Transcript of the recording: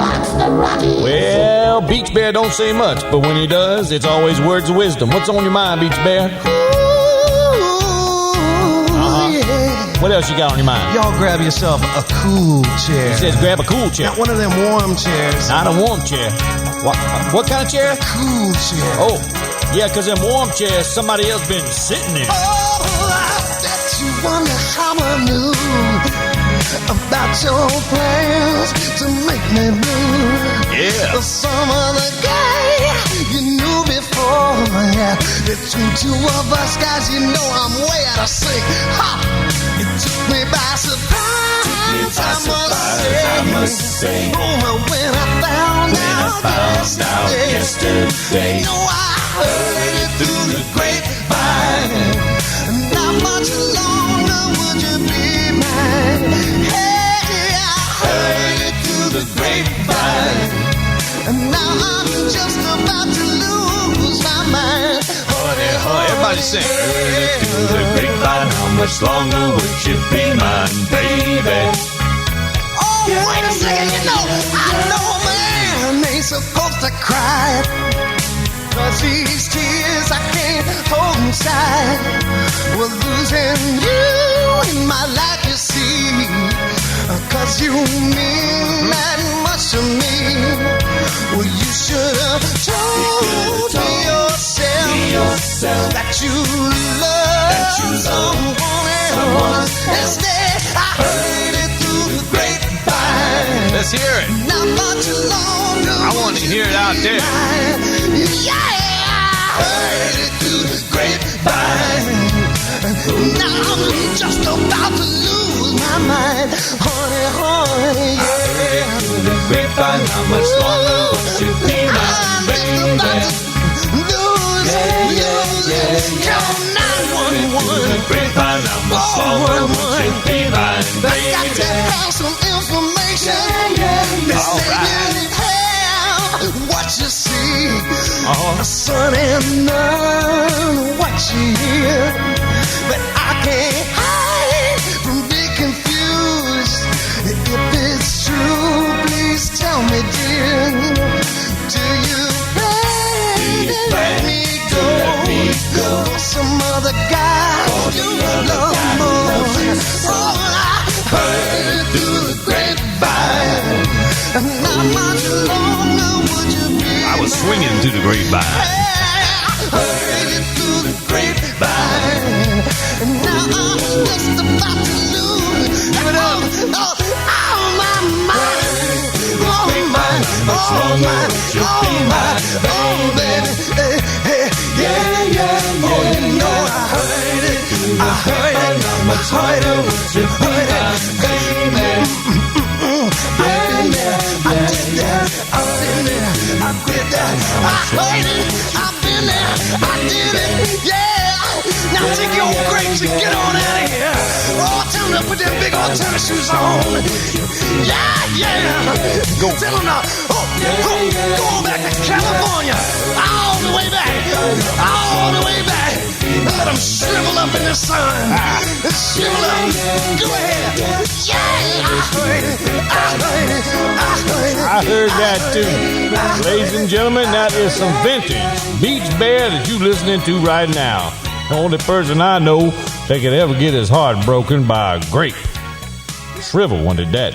Well, Beach Bear don't say much, but when he does, it's always words of wisdom. What's on your mind, Beach Bear? Yeah. What else you got on your mind? Y'all grab yourself a cool chair. He says grab a cool chair. Not one of them warm chairs. Not a warm chair. What kind of chair? A cool chair. Oh, yeah, because them warm chairs, somebody else been sitting in. Oh, I bet you wonder how I knew about your plans to make me blue. Yeah. Some other guy you knew before, yeah. Between two of us guys, you know I'm way out of sync. Ha! It took me by surprise, I must say. Oh, when I found out yesterday. You know I heard it through the grapevine. Not much longer would you be mine. Hey, I heard it through the grapevine. And now I'm just about to lose my mind. Everybody sing. Heard it through the grapevine. How much longer would you be mine, baby? Oh, wait a second, you know, I know a man ain't supposed to cry. 'Cause these tears I can't hold inside. Well, losing you in my life, you see. 'Cause you mean that much to me. Well, you should have told me yourself that you love someone else. Instead, I heard it through the grapevine. Let's hear it. Not much longer. I want to hear it out there. Yeah, I heard it through the grapevine. Now I'm just about to lose my mind. Honey, honey, yeah. Through the grapevine, how much longer would you be mine, baby? I'm just about to lose it. Call 911. The grapevine, how much longer would you be mine, I got baby? to have some information. This All ain't right. really half what you see. Uh-huh. Son and none, what you hear. But I can't hide from being confused. If it's true, please tell me, dear. Do you plan to let me go for some other guy you love more? Oh, I heard it through the grapevine. And not much longer would you be. I was swinging through the grapevine. I heard it through the grapevine. And now I'm just about to lose. Give it up. Oh, my mind. Oh, my. Oh, my. Oh, my. Oh, baby. Hey, hey, yeah, yeah. Oh, you know I heard it. I heard it. How much harder would you be, baby? I've been there. I did that. I've been there. I did that. I heard it. I've been there. I did it. Yeah. Now take your old grapes and get on out of here. Oh, tell them to put them big old tennis shoes on. Yeah, yeah. Tell them to go on back to California. All the way back. All the way back. Let them shrivel up in the sun. Shrivel up. Go ahead. Yeah, I heard it. I heard it. I heard it. I heard that too. Ladies and gentlemen, that is some vintage Beach Bear that you listening to right now. The only person I know that could ever get his heart broken by a grape. Shrivel wanted that.